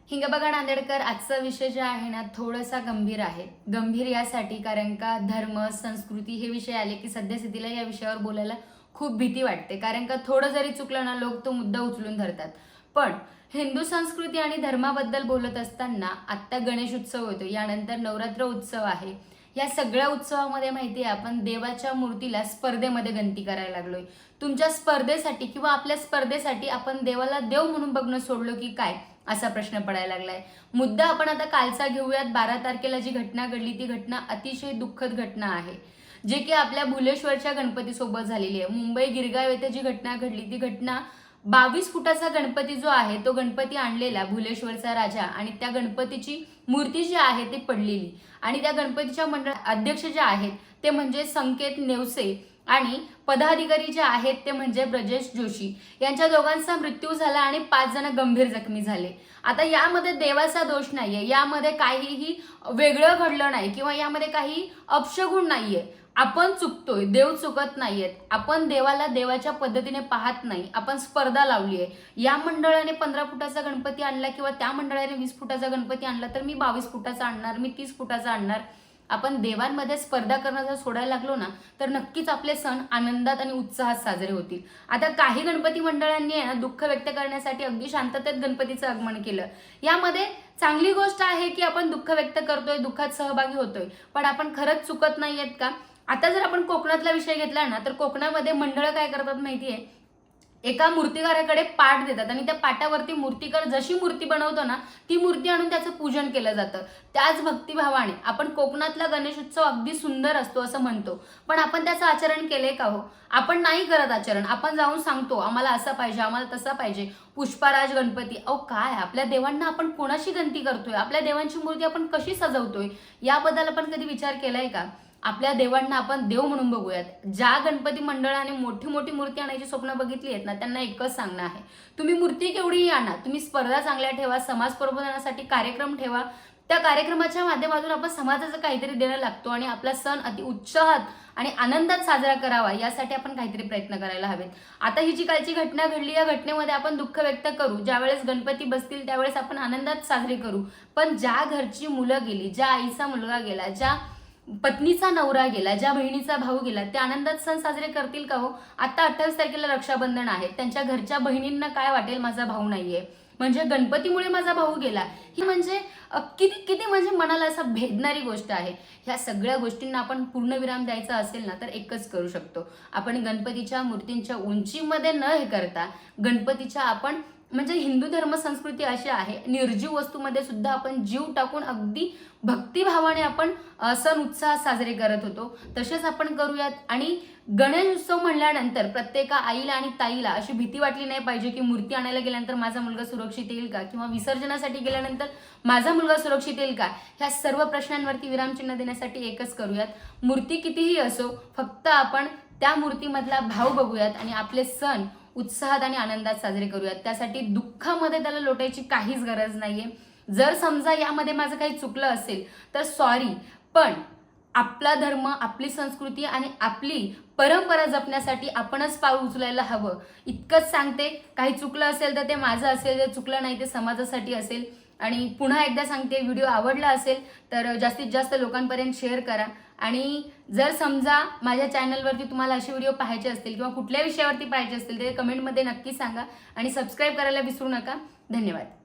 हिंगबघा नांदेडकर, आजचा विषय जे आहे ना थोडासा गंभीर आहे. गंभीर यासाठी कारण का धर्म, संस्कृती हे विषय आले की सद्यस्थितीला या विषयावर बोलायला खूप भीती वाटते. कारण का थोडं जरी चुकलं ना लोक तो मुद्दा उचलून धरतात. पण हिंदू संस्कृती आणि धर्माबद्दल बोलत असताना आत्ता गणेश उत्सव होतो, यानंतर नवरात्र उत्सव आहे. या सगळ्या उत्सवामध्ये माहिती आहे आपण देवाच्या मूर्तीला स्पर्धेमध्ये गणती करायला लागलोय. तुमच्या स्पर्धेसाठी किंवा आपल्या स्पर्धेसाठी आपण देवाला देव म्हणून बघणं सोडलो की काय, असा प्रश्न पडायला लागलाय. मुद्दा आपण आता कालचा घेऊयात. 12 तारखेला जी घटना घडली ती घटना अतिशय दुःखद घटना आहे, जे की आपल्या भुलेश्वरच्या गणपती सोबत झालेली आहे. मुंबई गिरगाव येथे जी घटना घडली ती घटना 22 फुटाचा गणपती जो आहे तो गणपती आणलेला भुलेश्वरचा राजा, आणि त्या गणपतीची मूर्ती जी आहे ती पडलेली, आणि त्या गणपतीच्या मंडळ अध्यक्ष जे आहेत ते म्हणजे संकेत नेवसे आणि पदाधिकारी जे आहेत ते म्हणजे ब्रजेश जोशी. यांच्या दोघांचा मृत्यू झाला आणि 5 जण गंभीर जखमी झाले. आता यामध्ये देवाचा दोष नाहीये, यामध्ये काहीही वेगळं घडलं नाही किंवा यामध्ये काही अपशगुन नाहीये. आपण चुकतोय, देव चुकत नाहीयेत. आपण देवाला देवाच्या पद्धतीने पाहत नाही, आपण स्पर्धा लावली आहे. या मंडळाने 15 फुटाचा गणपती आणला किंवा त्या मंडळाने 20 फुटाचा गणपती आणला तर मी 22 फुटाचा आणणार, मी 30 फुटाचा आणणार. आपण देवांमध्ये स्पर्धा करणं जर सोडायला लागलो ना तर नक्कीच आपले सण आनंदात आणि उत्साहात साजरे होतील. आता काही गणपती मंडळांनी आहे ना दुःख व्यक्त करण्यासाठी अगदी शांततेत गणपतीचं आगमन केलं. यामध्ये चांगली गोष्ट आहे की आपण दुःख व्यक्त करतोय, दुःखात सहभागी होतोय, पण आपण खरंच चुकत नाहीयेत का? आता जर आपण कोकणातला विषय घेतला ना तर कोकणामध्ये मंडळं काय करतात माहितीये, एका मूर्तिकाराकडे पाट देतात आणि त्या पाटावरती मूर्तिकार जशी मूर्ती बनवतो ना ती मूर्ती आणून त्याचं पूजन केलं जातं. त्याच भक्तिभावाने आपण कोकणातला गणेश उत्सव अगदी सुंदर असतो असं म्हणतो, पण आपण त्याचं आचरण केलंय का हो? आपण नाही करत आचरण. आपण जाऊन सांगतो आम्हाला असं पाहिजे, आम्हाला तसं पाहिजे, पुष्पराज गणपती. अहो काय, आपल्या देवांना आपण कोणाशी गणती करतोय? आपल्या देवांची मूर्ती आपण कशी सजवतोय याबद्दल आपण कधी विचार केलाय का? आपल्या देवांना आपण देव म्हणून बघूयात. ज्या गणपती मंडळाने मोठी मोठी मूर्ती आणायची स्वप्न बघितली आहेत ना त्यांना एकच सांगणं आहे, तुम्ही मूर्ती केवढीही आणा, तुम्ही स्पर्धा चांगल्या ठेवा, समाज प्रबोधनासाठी कार्यक्रम ठेवा. त्या कार्यक्रमाच्या माध्यमातून आपण समाजाचं काहीतरी देणं लागतो आणि आपला सण अति उत्साहात आणि आनंदात साजरा करावा यासाठी आपण काहीतरी प्रयत्न करायला हवेत. आता ही जी कालची घटना घडली या घटनेमध्ये आपण दुःख व्यक्त करू, ज्यावेळेस गणपती बसतील त्यावेळेस आपण आनंदात साजरे करू. पण ज्या घरची मुलं गेली, ज्या आईचा मुलगा गेला, ज्या पत्नीचा नवरा गेला, ज्या बहिणीचा भाऊ गेला, ते आनंदात सण साजरे करतील का हो? आता 28 तारखेला रक्षाबंधन आहे, त्यांच्या घरच्या बहिणींना काय वाटेल माझा भाऊ नाहीये, म्हणजे गणपतीमुळे माझा भाऊ गेला, ही म्हणजे किती किती म्हणजे मनाला असं भेदणारी गोष्ट आहे. ह्या सगळ्या गोष्टींना आपण पूर्णविराम द्यायचा असेल ना तर एकच करू शकतो, आपण गणपतीच्या मूर्तींच्या उंचीमध्ये न हे करता गणपतीच्या आपण म्हणजे हिंदू धर्म संस्कृती अशी आहे, निर्जीव वस्तूमध्ये सुद्धा आपण जीव टाकून अगदी भक्तिभावाने आपण सण उत्साह साजरे करत होतो, तसेच आपण करूयात. आणि गणेश उत्सव म्हणल्यानंतर प्रत्येक आईला आणि ताईला अशी भीती वाटली नाही पाहिजे की मूर्ती आणायला गेल्यानंतर माझा मुलगा सुरक्षित येईल का किंवा विसर्जनासाठी गेल्यानंतर माझा मुलगा सुरक्षित येईल का. ह्या सर्व प्रश्नांवरती विरामचिन्ह देण्यासाठी एकच करूयात, मूर्ती कितीही असो, फक्त आपण त्या मूर्तीमधला भाव बघूयात आणि आपले सण उत्साहात आणि आनंदात साजरे करूयात. त्यासाठी दुःखामध्ये त्याला लोटायची काहीच गरज नाहीये. जर समजा यामध्ये माझं काही चुकलं असेल तर सॉरी, पण आपला धर्म, आपली संस्कृती आणि आपली परंपरा जपण्यासाठी आपणच पाऊल उचलायला हवं. इतकंच सांगते. काही चुकलं असेल तर ते माझं असेल, जर चुकलं नाही ते समाजासाठी असेल. आणि पुन्हा एकदा सांगते, व्हिडिओ आवडला असेल तर जास्तीत जास्त लोकांपर्यंत शेअर करा. आणि जर समजा माझ्या चॅनलवरती तुम्हाला असे व्हिडिओ पाहायचे असतील किंवा कुठल्या विषयावरती पाहायचे असतील ते कमेंटमध्ये नक्की सांगा आणि सबस्क्राईब करायला विसरू नका. धन्यवाद.